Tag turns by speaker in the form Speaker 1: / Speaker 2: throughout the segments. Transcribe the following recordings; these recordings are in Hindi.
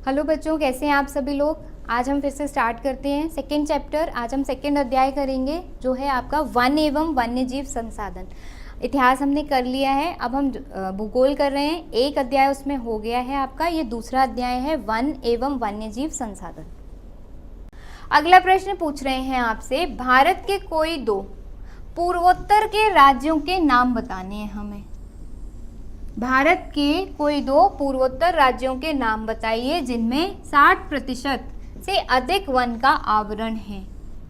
Speaker 1: हेलो बच्चों, कैसे हैं आप सभी लोग। आज हम फिर से स्टार्ट करते हैं सेकंड चैप्टर। आज हम सेकंड अध्याय करेंगे जो है आपका वन एवं वन्यजीव संसाधन। इतिहास हमने कर लिया है, अब हम भूगोल कर रहे हैं। एक अध्याय उसमें हो गया है आपका, ये दूसरा अध्याय है वन एवं वन्यजीव संसाधन। अगला प्रश्न पूछ रहे हैं आपसे, भारत के कोई दो पूर्वोत्तर के राज्यों के नाम बताने हैं हमें। भारत के कोई दो पूर्वोत्तर राज्यों के नाम बताइए जिनमें 60% से अधिक वन का आवरण है।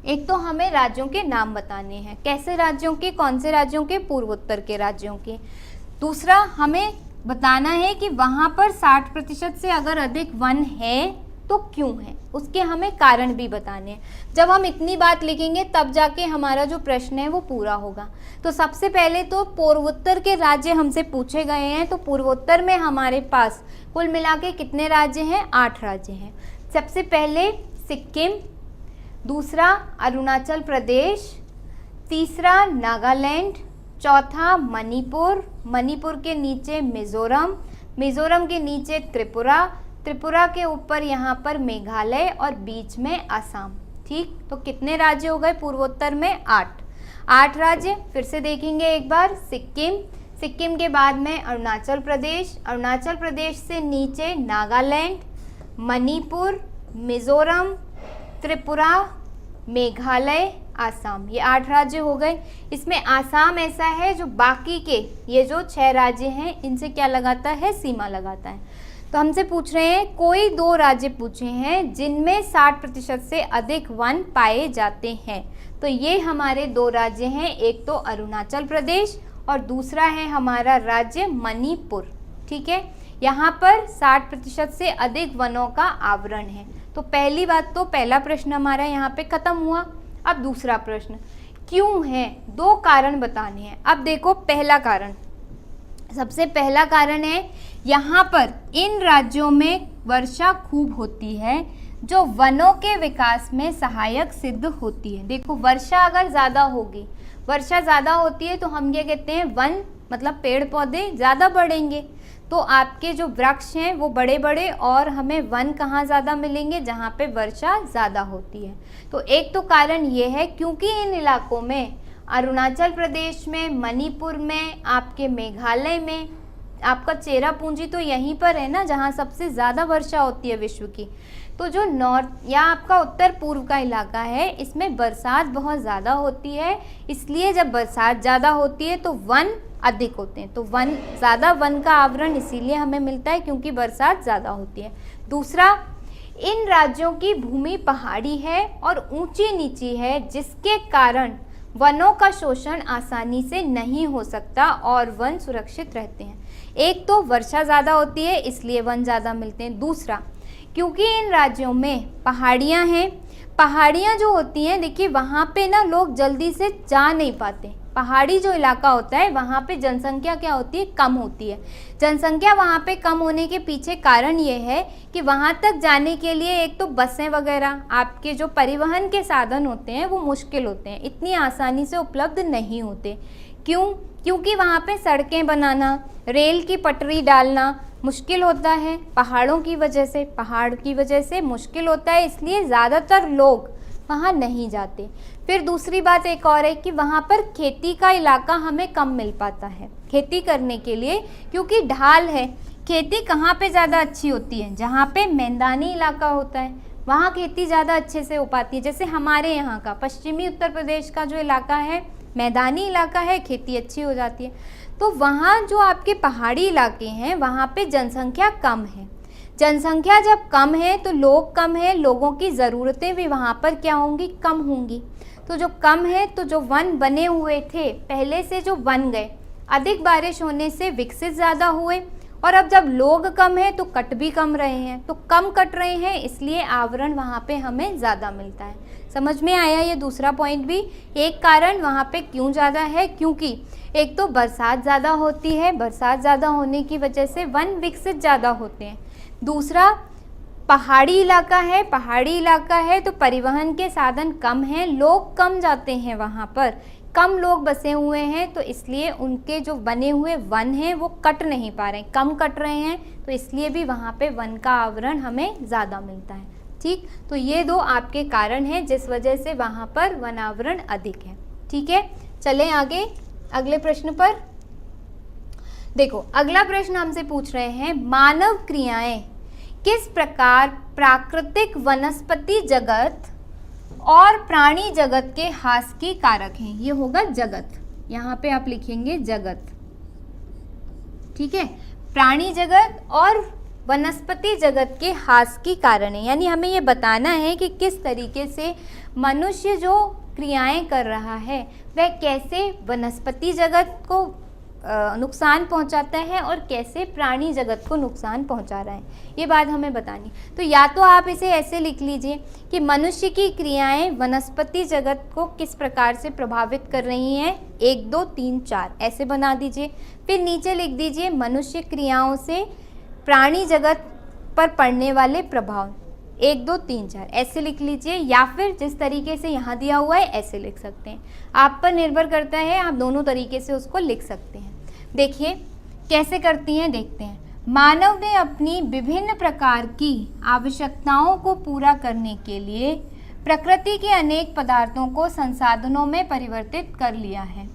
Speaker 1: एक तो हमें राज्यों के नाम बताने हैं, कैसे राज्यों के, कौन से राज्यों के, पूर्वोत्तर के राज्यों के। दूसरा हमें बताना है कि वहाँ पर 60% से अगर अधिक वन है तो क्यों है, उसके हमें कारण भी बताने हैं। जब हम इतनी बात लिखेंगे तब जाके हमारा जो प्रश्न है वो पूरा होगा। तो सबसे पहले तो पूर्वोत्तर के राज्य हमसे पूछे गए हैं, तो पूर्वोत्तर में हमारे पास कुल मिला के कितने राज्य हैं? 8 राज्य हैं। सबसे पहले सिक्किम, दूसरा अरुणाचल प्रदेश, तीसरा नागालैंड, चौथा मणिपुर, मणिपुर के नीचे मिजोरम, मिजोरम के नीचे त्रिपुरा, त्रिपुरा के ऊपर यहाँ पर मेघालय और बीच में असम। ठीक, तो कितने राज्य हो गए पूर्वोत्तर में? 8 राज्य। फिर से देखेंगे एक बार, सिक्किम, सिक्किम के बाद में अरुणाचल प्रदेश, अरुणाचल प्रदेश से नीचे नागालैंड, मणिपुर, मिजोरम, त्रिपुरा, मेघालय, आसाम। ये 8 राज्य हो गए। इसमें आसाम ऐसा है जो बाकी के ये जो 6 राज्य हैं इनसे क्या लगाता है? सीमा लगाता है। तो हमसे पूछ रहे हैं, कोई दो राज्य पूछे हैं जिनमें 60% से अधिक वन पाए जाते हैं। तो ये हमारे 2 राज्य हैं, एक तो अरुणाचल प्रदेश और दूसरा है हमारा राज्य मणिपुर। ठीक है, यहाँ पर 60% से अधिक वनों का आवरण है। तो पहली बात तो पहला प्रश्न हमारा यहाँ पे खत्म हुआ। अब दूसरा प्रश्न, क्यों है? 2 कारण बताने हैं। अब देखो, पहला कारण, सबसे पहला कारण है यहाँ पर इन राज्यों में वर्षा खूब होती है जो वनों के विकास में सहायक सिद्ध होती है। देखो, वर्षा अगर ज़्यादा होगी, वर्षा ज़्यादा होती है तो हम ये कहते हैं वन मतलब पेड़ पौधे ज़्यादा बढ़ेंगे, तो आपके जो वृक्ष हैं वो बड़े बड़े, और हमें वन कहाँ ज़्यादा मिलेंगे? जहाँ पे वर्षा ज़्यादा होती है। तो एक तो कारण ये है क्योंकि इन इलाकों में, अरुणाचल प्रदेश में, मणिपुर में, आपके मेघालय में, आपका चेरापूंजी तो यहीं पर है ना जहाँ सबसे ज़्यादा वर्षा होती है विश्व की। तो जो नॉर्थ या आपका उत्तर पूर्व का इलाका है इसमें बरसात बहुत ज़्यादा होती है, इसलिए जब बरसात ज़्यादा होती है तो वन अधिक होते हैं। तो वन ज़्यादा, वन का आवरण इसीलिए हमें मिलता है क्योंकि बरसात ज़्यादा होती है। दूसरा, इन राज्यों की भूमि पहाड़ी है और ऊंची नीची है, जिसके कारण वनों का शोषण आसानी से नहीं हो सकता और वन सुरक्षित रहते हैं। एक तो वर्षा ज़्यादा होती है इसलिए वन ज़्यादा मिलते हैं। दूसरा, क्योंकि इन राज्यों में पहाड़ियाँ हैं, पहाड़ियाँ जो होती हैं, देखिए वहाँ पे ना लोग जल्दी से जा नहीं पाते। पहाड़ी जो इलाका होता है वहाँ पे जनसंख्या क्या होती है? कम होती है। जनसंख्या वहाँ पे कम होने के पीछे कारण ये है कि वहाँ तक जाने के लिए एक तो बसें वगैरह, आपके जो परिवहन के साधन होते हैं वो मुश्किल होते हैं, इतनी आसानी से उपलब्ध नहीं होते। क्यों? क्योंकि वहाँ पे सड़कें बनाना, रेल की पटरी डालना मुश्किल होता है, पहाड़ों की वजह से, पहाड़ की वजह से मुश्किल होता है, इसलिए ज़्यादातर लोग वहाँ नहीं जाते। फिर दूसरी बात एक और है कि वहाँ पर खेती का इलाका हमें कम मिल पाता है खेती करने के लिए, क्योंकि ढाल है। खेती कहाँ पे ज़्यादा अच्छी होती है? जहाँ पे मैदानी इलाका होता है वहाँ खेती ज़्यादा अच्छे से हो पाती है। जैसे हमारे यहाँ का पश्चिमी उत्तर प्रदेश का जो इलाका है मैदानी इलाका है, खेती अच्छी हो जाती है। तो वहाँ जो आपके पहाड़ी इलाके हैं वहाँ पे जनसंख्या कम है। जनसंख्या जब कम है तो लोग कम है, लोगों की ज़रूरतें भी वहाँ पर क्या होंगी? कम होंगी। तो जो कम है तो जो वन बने हुए थे पहले से, जो बन गए, अधिक बारिश होने से विकसित ज़्यादा हुए, और अब जब लोग कम है तो कट भी कम रहे हैं, तो कम कट रहे हैं इसलिए आवरण वहाँ पे हमें ज़्यादा मिलता है। समझ में आया ये दूसरा पॉइंट भी? एक कारण वहाँ पे क्यों ज़्यादा है, क्योंकि एक तो बरसात ज़्यादा होती है, बरसात ज़्यादा होने की वजह से वन विकसित ज़्यादा होते हैं। दूसरा, पहाड़ी इलाका है, पहाड़ी इलाका है तो परिवहन के साधन कम हैं, लोग कम जाते हैं वहाँ पर, कम लोग बसे हुए हैं, तो इसलिए उनके जो बने हुए वन हैं वो कट नहीं पा रहे हैं, कम कट रहे हैं, तो इसलिए भी वहाँ पे वन का आवरण हमें ज़्यादा मिलता है। ठीक, तो ये दो आपके कारण हैं जिस वजह से वहाँ पर वन आवरण अधिक है। ठीक है, चलें आगे अगले प्रश्न पर। देखो, अगला प्रश्न हमसे पूछ रहे हैं, मानव क्रियाएं किस प्रकार प्राकृतिक वनस्पति जगत और प्राणी जगत के ह्रास की कारक हैं। ये होगा जगत, यहाँ पे आप लिखेंगे जगत। ठीक है, प्राणी जगत और वनस्पति जगत के ह्रास की कारण है, यानी हमें ये बताना है कि किस तरीके से मनुष्य जो क्रियाएं कर रहा है वह कैसे वनस्पति जगत को नुकसान पहुंचाता है और कैसे प्राणी जगत को नुकसान पहुंचा रहा है, ये बात हमें बतानी। तो या तो आप इसे ऐसे लिख लीजिए कि मनुष्य की क्रियाएं वनस्पति जगत को किस प्रकार से प्रभावित कर रही हैं, 1 2 3 4 ऐसे बना दीजिए। फिर नीचे लिख दीजिए मनुष्य क्रियाओं से प्राणी जगत पर पड़ने वाले प्रभाव, 1 2 3 4 ऐसे लिख लीजिए, या फिर जिस तरीके से यहाँ दिया हुआ है ऐसे लिख सकते हैं। आप पर निर्भर करता है, आप दोनों तरीके से उसको लिख सकते हैं। देखिए कैसे करती हैं, देखते हैं। मानव ने अपनी विभिन्न प्रकार की आवश्यकताओं को पूरा करने के लिए प्रकृति के अनेक पदार्थों को संसाधनों में परिवर्तित कर लिया है।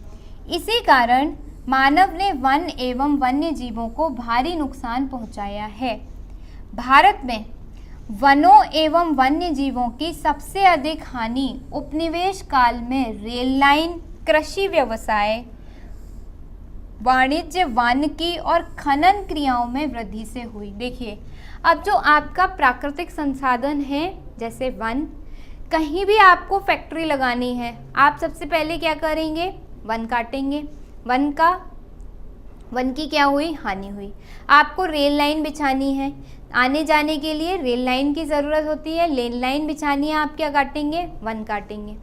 Speaker 1: इसी कारण मानव ने वन एवं वन्य जीवों को भारी नुकसान पहुंचाया है। भारत में वनों एवं वन्य जीवों की सबसे अधिक हानि उपनिवेश काल में रेल लाइन, कृषि व्यवसाय, वाणिज्य, वानिकी और खनन क्रियाओं में वृद्धि से हुई। देखिए, अब जो आपका प्राकृतिक संसाधन है जैसे वन, कहीं भी आपको फैक्ट्री लगानी है, आप सबसे पहले क्या करेंगे, वन काटेंगे। वन की क्या हुई, हानि हुई। आपको रेल लाइन बिछानी है, आने जाने के लिए रेल लाइन की ज़रूरत होती है, रेल लाइन बिछानी है, आप क्या काटेंगे, वन काटेंगे।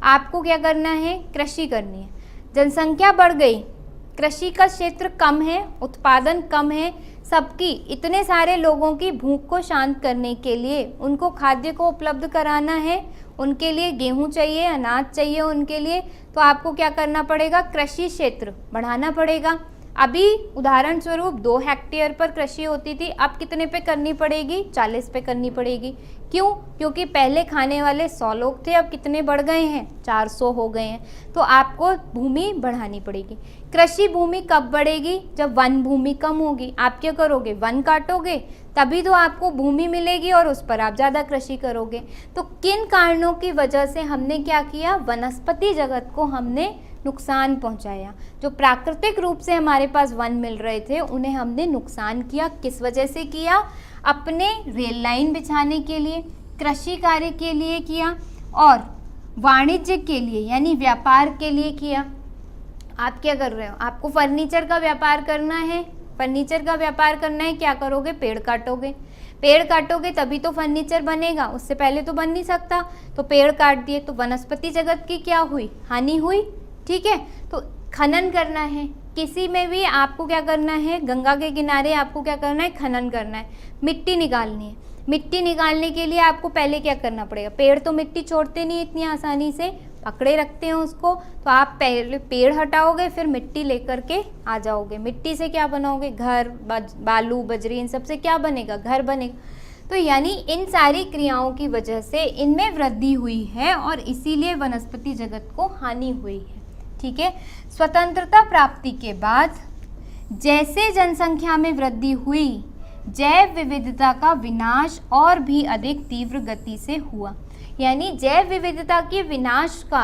Speaker 1: आपको क्या करना है, कृषि करनी है, जनसंख्या बढ़ गई, कृषि का क्षेत्र कम है, उत्पादन कम है, सबकी इतने सारे लोगों की भूख को शांत करने के लिए उनको खाद्य को उपलब्ध कराना है, उनके लिए गेहूं चाहिए, अनाज चाहिए उनके लिए, तो आपको क्या करना पड़ेगा, कृषि क्षेत्र बढ़ाना पड़ेगा। अभी उदाहरण स्वरूप 2 हेक्टेयर पर कृषि होती थी, अब कितने पे करनी पड़ेगी, 40 पे करनी पड़ेगी। क्यों, क्योंकि पहले खाने वाले 100 लोग थे, अब कितने बढ़ गए हैं, 400 हो गए हैं, तो आपको भूमि बढ़ानी पड़ेगी। कृषि भूमि कब बढ़ेगी, जब वन भूमि कम होगी। आप क्या करोगे, वन काटोगे, तभी तो आपको भूमि मिलेगी और उस पर आप ज़्यादा कृषि करोगे। तो किन कारणों की वजह से हमने क्या किया, वनस्पति जगत को हमने नुकसान पहुंचाया। जो प्राकृतिक रूप से हमारे पास वन मिल रहे थे उन्हें हमने नुकसान किया। किस वजह से किया, अपने रेल लाइन बिछाने के लिए, कृषि कार्य के लिए किया और वाणिज्य के लिए यानी व्यापार के लिए किया। आप क्या कर रहे हो, आपको फर्नीचर का व्यापार करना है, फर्नीचर का व्यापार करना है, क्या करोगे, पेड़ काटोगे। पेड़ काटोगे तभी तो फर्नीचर बनेगा, उससे पहले तो बन नहीं सकता। तो पेड़ काट दिए तो वनस्पति जगत की क्या हुई, हानि हुई। ठीक है, तो खनन करना है, किसी में भी आपको क्या करना है, गंगा के किनारे आपको क्या करना है, खनन करना है, मिट्टी निकालनी है। मिट्टी निकालने के लिए आपको पहले क्या करना पड़ेगा, पेड़ तो मिट्टी छोड़ते नहीं इतनी आसानी से, पकड़े रखते हैं उसको, तो आप पहले पेड़ हटाओगे फिर मिट्टी लेकर के आ जाओगे। मिट्टी से क्या बनाओगे, घर, बालू, बजरी, इन सब से क्या बनेगा, घर बनेगा। तो यानी इन सारी क्रियाओं की वजह से इनमें वृद्धि हुई है और इसीलिए वनस्पति जगत को हानि हुई है। ठीक है, स्वतंत्रता प्राप्ति के बाद जैसे जनसंख्या में वृद्धि हुई, जैव विविधता का विनाश और भी अधिक तीव्र गति से हुआ। यानी जैव विविधता के विनाश का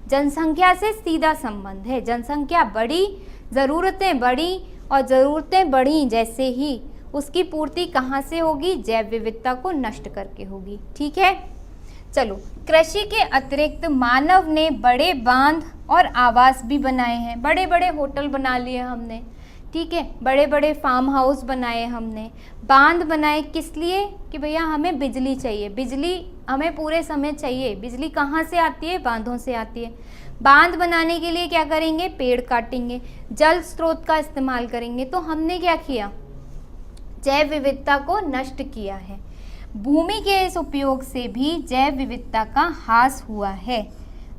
Speaker 1: जनसंख्या से सीधा संबंध है। जनसंख्या बढ़ी, ज़रूरतें बढ़ी और ज़रूरतें बढ़ी जैसे ही उसकी पूर्ति कहाँ से होगी, जैव विविधता को नष्ट करके होगी। ठीक है, चलो, कृषि के अतिरिक्त मानव ने बड़े बांध और आवास भी बनाए हैं। बड़े बड़े होटल बना लिए हमने, ठीक है, बड़े बड़े फार्म हाउस बनाए हमने, बांध बनाए, किस लिए कि भैया हमें बिजली चाहिए, बिजली हमें पूरे समय चाहिए। बिजली कहाँ से आती है, बांधों से आती है। बांध बनाने के लिए क्या करेंगे, पेड़ काटेंगे, जल स्रोत का इस्तेमाल करेंगे। तो हमने क्या किया, जैव विविधता को नष्ट किया है। भूमि के इस उपयोग से भी जैव विविधता का ह्रास हुआ है।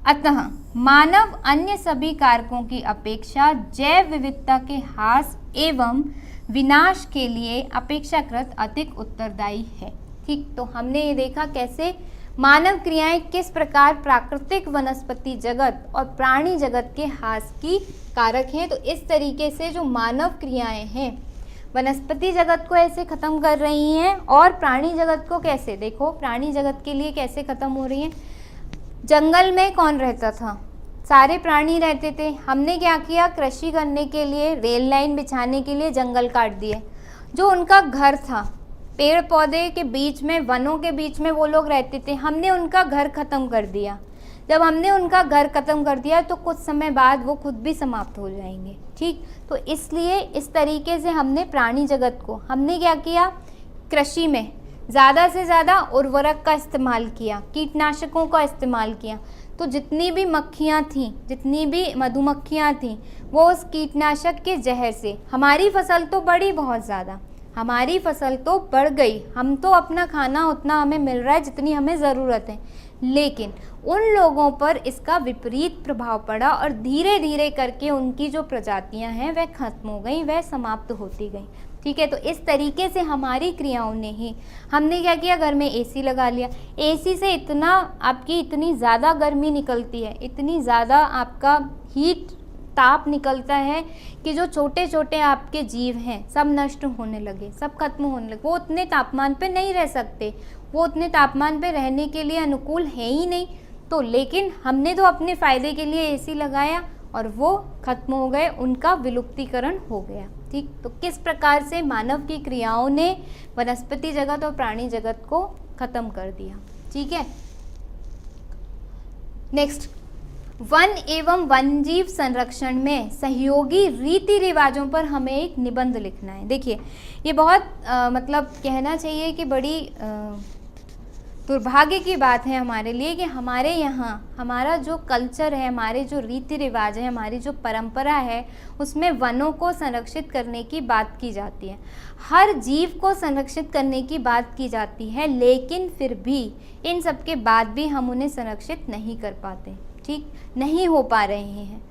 Speaker 1: अतः मानव अन्य सभी कारकों की अपेक्षा जैव विविधता के ह्रास एवं विनाश के लिए अपेक्षाकृत अधिक उत्तरदायी है। ठीक, तो हमने ये देखा कैसे मानव क्रियाएं किस प्रकार प्राकृतिक वनस्पति जगत और प्राणी जगत के ह्रास की कारक हैं। तो इस तरीके से जो मानव क्रियाएं हैं वनस्पति जगत को ऐसे खत्म कर रही हैं और प्राणी जगत को कैसे, देखो प्राणी जगत के लिए कैसे खत्म हो रही हैं। जंगल में कौन रहता था, सारे प्राणी रहते थे। हमने क्या किया, कृषि करने के लिए रेल लाइन बिछाने के लिए जंगल काट दिए। जो उनका घर था पेड़ पौधे के बीच में, वनों के बीच में वो लोग रहते थे, हमने उनका घर खत्म कर दिया। जब हमने उनका घर खत्म कर दिया तो कुछ समय बाद वो खुद भी समाप्त हो जाएंगे। ठीक, तो इसलिए इस तरीके से हमने प्राणी जगत को हमने क्या किया, कृषि में ज़्यादा से ज़्यादा उर्वरक का इस्तेमाल किया, कीटनाशकों का इस्तेमाल किया। तो जितनी भी मक्खियाँ थीं, जितनी भी मधुमक्खियाँ थीं, वो उस कीटनाशक के जहर से हमारी फसल तो बढ़ी बहुत ज़्यादा, हमारी फसल तो बढ़ गई, हम तो अपना खाना उतना हमें मिल रहा है जितनी हमें ज़रूरत है, लेकिन उन लोगों पर इसका विपरीत प्रभाव पड़ा और धीरे धीरे करके उनकी जो प्रजातियां हैं वह खत्म हो गई, वह समाप्त होती गई। ठीक है, तो इस तरीके से हमारी क्रियाओं ने ही, हमने क्या किया, घर में एसी लगा लिया। एसी से इतना आपकी इतनी ज़्यादा गर्मी निकलती है, इतनी ज़्यादा आपका हीट ताप निकलता है कि जो छोटे छोटे आपके जीव हैं सब नष्ट होने लगे, सब खत्म होने लगे। वो उतने तापमान पे नहीं रह सकते, वो उतने तापमान पे रहने के लिए अनुकूल है ही नहीं। तो लेकिन हमने तो अपने फ़ायदे के लिए एसी लगाया और वो खत्म हो गए, उनका विलुप्तीकरण हो गया। ठीक, तो किस प्रकार से मानव की क्रियाओं ने वनस्पति जगत और प्राणी जगत को खत्म कर दिया। ठीक है, नेक्स्ट, वन एवं वन्यजीव संरक्षण में सहयोगी रीति रिवाजों पर हमें एक निबंध लिखना है। देखिए ये बहुत मतलब कहना चाहिए कि बड़ी दुर्भाग्य की बात है हमारे लिए कि हमारे यहाँ हमारा जो कल्चर है, हमारे जो रीति रिवाज है, हमारी जो परंपरा है, उसमें वनों को संरक्षित करने की बात की जाती है, हर जीव को संरक्षित करने की बात की जाती है, लेकिन फिर भी इन सब के बाद भी हम उन्हें संरक्षित नहीं कर पाते। ठीक, नहीं हो पा रहे हैं।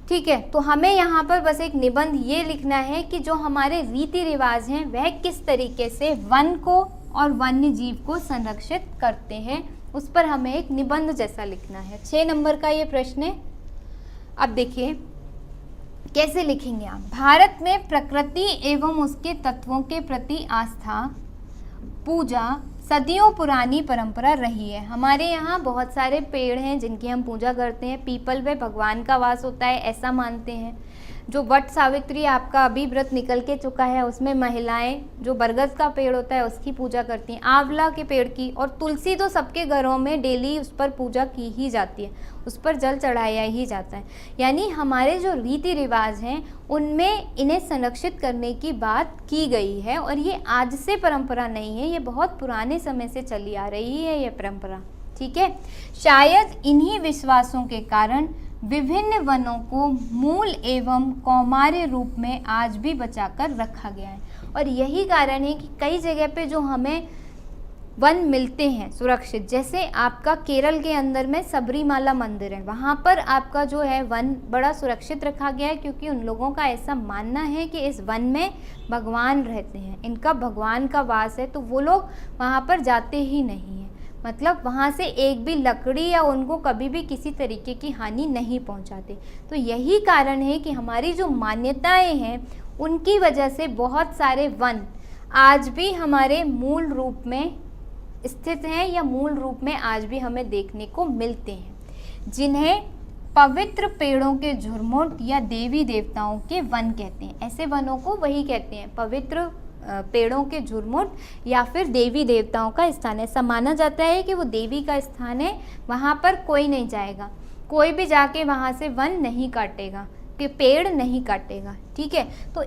Speaker 1: ठीक है, तो हमें यहाँ पर बस एक निबंध ये लिखना है कि जो हमारे रीति रिवाज हैं वह किस तरीके से वन को और वन्य जीव को संरक्षित करते हैं, उस पर हमें एक निबंध जैसा लिखना है। 6 नंबर का ये प्रश्न है। अब देखिए कैसे लिखेंगे आप। भारत में प्रकृति एवं उसके तत्वों के प्रति आस्था, पूजा सदियों पुरानी परंपरा रही है। हमारे यहाँ बहुत सारे पेड़ हैं जिनकी हम पूजा करते हैं। पीपल में भगवान का वास होता है ऐसा मानते हैं। जो वट सावित्री आपका अभी व्रत निकल के चुका है उसमें महिलाएं जो बरगद का पेड़ होता है उसकी पूजा करती हैं, आंवला के पेड़ की, और तुलसी तो सबके घरों में डेली उस पर पूजा की ही जाती है, उस पर जल चढ़ाया ही जाता है। यानी हमारे जो रीति रिवाज हैं उनमें इन्हें संरक्षित करने की बात की गई है और ये आज से परंपरा नहीं है, ये बहुत पुराने समय से चली आ रही है ये परंपरा। ठीक है, शायद इन्हीं विश्वासों के कारण विभिन्न वनों को मूल एवं कौमार्य रूप में आज भी बचाकर रखा गया है। और यही कारण है कि कई जगह पे जो हमें वन मिलते हैं सुरक्षित, जैसे आपका केरल के अंदर में सबरीमाला मंदिर है, वहाँ पर आपका जो है वन बड़ा सुरक्षित रखा गया है, क्योंकि उन लोगों का ऐसा मानना है कि इस वन में भगवान रहते हैं, इनका भगवान का वास है, तो वो लोग वहाँ पर जाते ही नहीं हैं। मतलब वहाँ से एक भी लकड़ी या उनको कभी भी किसी तरीके की हानि नहीं पहुँचाते। तो यही कारण है कि हमारी जो मान्यताएं हैं उनकी वजह से बहुत सारे वन आज भी हमारे मूल रूप में स्थित हैं या मूल रूप में आज भी हमें देखने को मिलते हैं, जिन्हें पवित्र पेड़ों के झुरमुट या देवी देवताओं के वन कहते हैं। ऐसे वनों को वही कहते हैं, पवित्र पेड़ों के झुरमुट या फिर देवी देवताओं का स्थान है। ऐसा माना जाता है कि वो देवी का स्थान है, वहाँ पर कोई नहीं जाएगा, कोई भी जाके वहाँ से वन नहीं काटेगा, कि पेड़ नहीं काटेगा। ठीक है, तो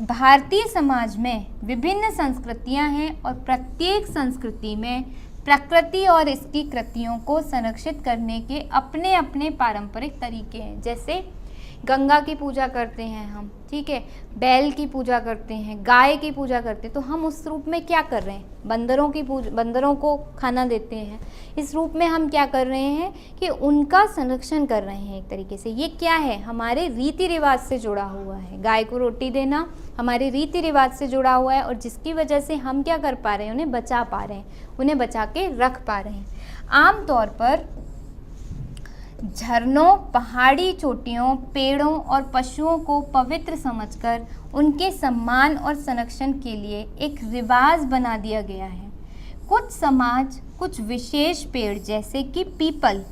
Speaker 1: भारतीय समाज में विभिन्न संस्कृतियाँ हैं और प्रत्येक संस्कृति में प्रकृति और इसकी कृतियों को संरक्षित करने के अपने अपने पारंपरिक तरीके हैं। जैसे गंगा की पूजा करते हैं हम, ठीक है, बैल की पूजा करते हैं, गाय की पूजा करते हैं, तो हम उस रूप में क्या कर रहे हैं, बंदरों को खाना देते हैं। इस रूप में हम क्या कर रहे हैं कि उनका संरक्षण कर रहे हैं एक तरीके से। ये क्या है, हमारे रीति रिवाज से जुड़ा हुआ है। गाय को रोटी देना हमारे रीति रिवाज से जुड़ा हुआ है, और जिसकी वजह से हम क्या कर पा रहे हैं, उन्हें बचा पा रहे हैं, उन्हें बचा के रख पा रहे हैं। आमतौर पर झरनों, पहाड़ी चोटियों, पेड़ों और पशुओं को पवित्र समझकर उनके सम्मान और संरक्षण के लिए एक रिवाज बना दिया गया है। कुछ समाज कुछ विशेष पेड़ जैसे कि पीपल,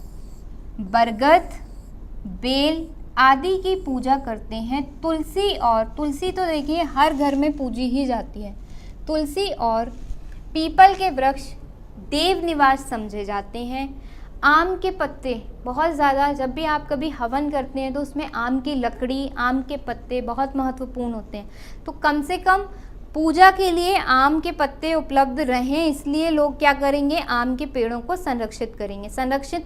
Speaker 1: बरगद, बेल आदि की पूजा करते हैं। तुलसी तो देखिए हर घर में पूजी ही जाती है। तुलसी और पीपल के वृक्ष देव निवास समझे जाते हैं। आम के पत्ते बहुत ज़्यादा, जब भी आप कभी हवन करते हैं तो उसमें आम की लकड़ी, आम के पत्ते बहुत महत्वपूर्ण होते हैं। तो कम से कम पूजा के लिए आम के पत्ते उपलब्ध रहें, इसलिए लोग क्या करेंगे, आम के पेड़ों को संरक्षित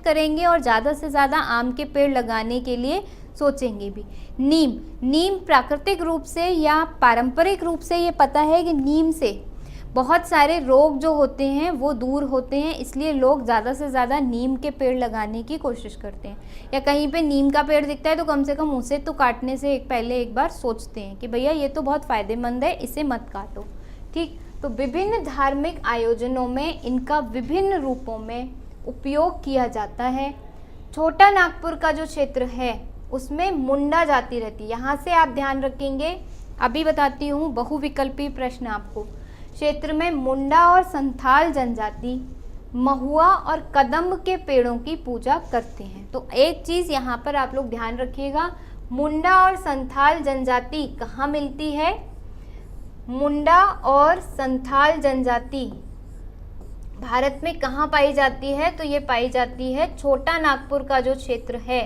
Speaker 1: करेंगे और ज़्यादा से ज़्यादा आम के पेड़ लगाने के लिए सोचेंगे भी। नीम प्राकृतिक रूप से या पारंपरिक रूप से ये पता है कि नीम से बहुत सारे रोग जो होते हैं वो दूर होते हैं, इसलिए लोग ज़्यादा से ज़्यादा नीम के पेड़ लगाने की कोशिश करते हैं। या कहीं पे नीम का पेड़ दिखता है तो कम से कम उसे तो काटने से पहले एक बार सोचते हैं कि भैया ये तो बहुत फ़ायदेमंद है, इसे मत काटो। ठीक, तो विभिन्न धार्मिक आयोजनों में इनका विभिन्न रूपों में उपयोग किया जाता है। छोटा नागपुर का जो क्षेत्र है उसमें मुंडा जाति रहती है। यहाँ से आप ध्यान रखेंगे, अभी बताती हूँ बहुविकल्पी प्रश्न आपको। क्षेत्र में मुंडा और संथाल जनजाति महुआ और कदम्ब के पेड़ों की पूजा करते हैं। तो एक चीज़ यहाँ पर आप लोग ध्यान रखिएगा, मुंडा और संथाल जनजाति कहाँ मिलती है? मुंडा और संथाल जनजाति भारत में कहाँ पाई जाती है? तो ये पाई जाती है छोटा नागपुर का जो क्षेत्र है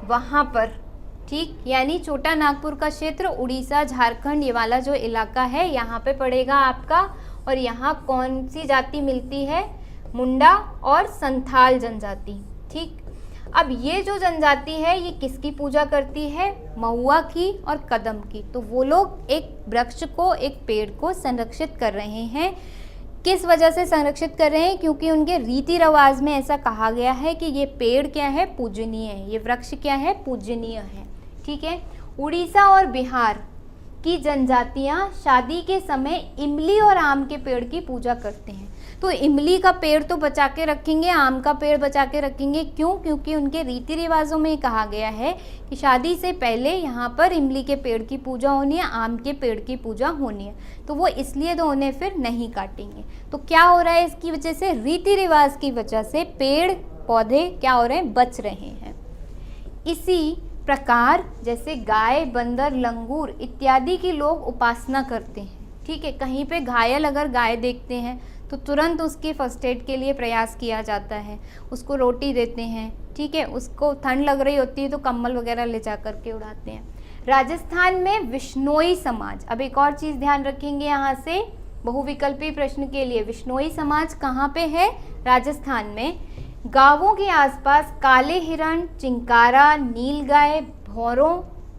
Speaker 1: वहाँ पर। ठीक, यानी छोटा नागपुर का क्षेत्र उड़ीसा, झारखंड, ये वाला जो इलाका है यहाँ पे पड़ेगा आपका। और यहाँ कौन सी जाति मिलती है? मुंडा और संथाल जनजाति। ठीक, अब ये जो जनजाति है ये किसकी पूजा करती है? महुआ की और कदम की। तो वो लोग एक वृक्ष को, एक पेड़ को संरक्षित कर रहे हैं। किस वजह से संरक्षित कर रहे हैं? क्योंकि उनके रीति रिवाज में ऐसा कहा गया है कि ये पेड़ क्या है? पूजनीय है, ये वृक्ष क्या है? पूजनीय है। ठीक है। उड़ीसा और बिहार की जनजातियां शादी के समय इमली और आम के पेड़ की पूजा करते हैं। तो इमली का पेड़ तो बचा के रखेंगे, आम का पेड़ बचा के रखेंगे। क्यों? क्योंकि उनके रीति रिवाजों में कहा गया है कि शादी से पहले यहाँ पर इमली के पेड़ की पूजा होनी है, आम के पेड़ की पूजा होनी है। तो वो इसलिए तो उन्हें फिर नहीं काटेंगे। तो क्या हो रहा है? इसकी वजह से, रीति रिवाज की वजह से पेड़ पौधे क्या हो रहे हैं? बच रहे हैं। इसी प्रकार जैसे गाय, बंदर, लंगूर इत्यादि की लोग उपासना करते हैं। ठीक है, कहीं पे घायल अगर गाय देखते हैं तो तुरंत उसके फर्स्ट एड के लिए प्रयास किया जाता है, उसको रोटी देते हैं। ठीक है, उसको ठंड लग रही होती है तो कंबल वगैरह ले जा करके उड़ाते हैं। राजस्थान में विश्नोई समाज, अब एक और चीज़ ध्यान रखेंगे यहाँ से बहुविकल्पी प्रश्न के लिए, विश्नोई समाज कहाँ पे है? राजस्थान में। गांवों के आसपास काले हिरण, चिंकारा, नीलगाय, भौरों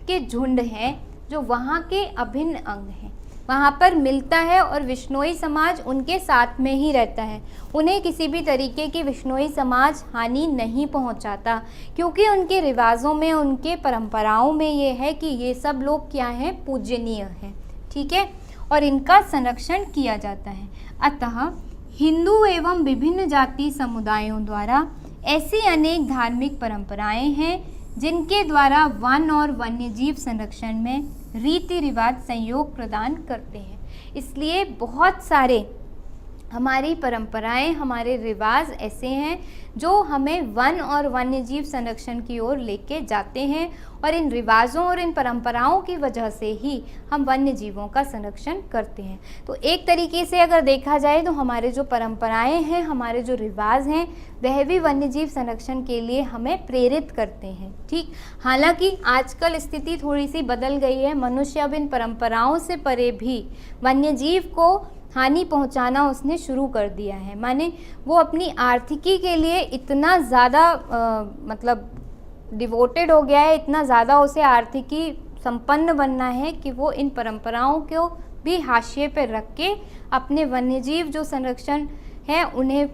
Speaker 1: के झुंड हैं जो वहाँ के अभिन्न अंग हैं, वहाँ पर मिलता है और विश्नोई समाज उनके साथ में ही रहता है। उन्हें किसी भी तरीके की विश्नोई समाज हानि नहीं पहुँचाता, क्योंकि उनके रिवाजों में, उनके परंपराओं में ये है कि ये सब लोग क्या हैं? पूजनीय हैं। ठीक है, और इनका संरक्षण किया जाता है। अतः हिंदू एवं विभिन्न जाति समुदायों द्वारा ऐसी अनेक धार्मिक परंपराएं हैं जिनके द्वारा वन और वन्यजीव संरक्षण में रीति रिवाज सहयोग प्रदान करते हैं। इसलिए बहुत सारे हमारी परंपराएं, हमारे रिवाज ऐसे हैं जो हमें वन और वन्यजीव संरक्षण की ओर लेके जाते हैं, और इन रिवाजों और इन परंपराओं की वजह से ही हम वन्य जीवों का संरक्षण करते हैं। तो एक तरीके से अगर देखा जाए तो हमारे जो परंपराएं हैं, हमारे जो रिवाज हैं, वह भी वन्यजीव संरक्षण के लिए हमें प्रेरित करते हैं। ठीक, हालांकि आजकल स्थिति थोड़ी सी बदल गई है। मनुष्य अब इन परंपराओं से परे भी वन्यजीव को हानि पहुंचाना उसने शुरू कर दिया है। माने वो अपनी आर्थिकी के लिए इतना ज़्यादा मतलब डिवोटेड हो गया है, इतना ज़्यादा उसे आर्थिकी संपन्न बनना है कि वो इन परंपराओं को भी हाशिए पर रख के अपने वन्यजीव जो संरक्षण है उन्हें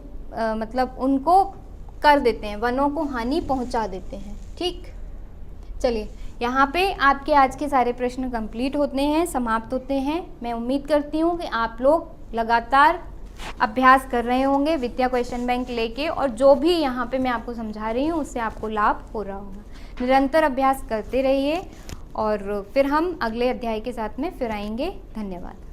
Speaker 1: मतलब उनको कर देते हैं, वनों को हानि पहुंचा देते हैं। ठीक, चलिए यहाँ पे आपके आज के सारे प्रश्न कंप्लीट होते हैं, समाप्त होते हैं। मैं उम्मीद करती हूँ कि आप लोग लगातार अभ्यास कर रहे होंगे विद्या क्वेश्चन बैंक लेके, और जो भी यहाँ पे मैं आपको समझा रही हूँ उससे आपको लाभ हो रहा होगा। निरंतर अभ्यास करते रहिए और फिर हम अगले अध्याय के साथ में फिर आएंगे। धन्यवाद।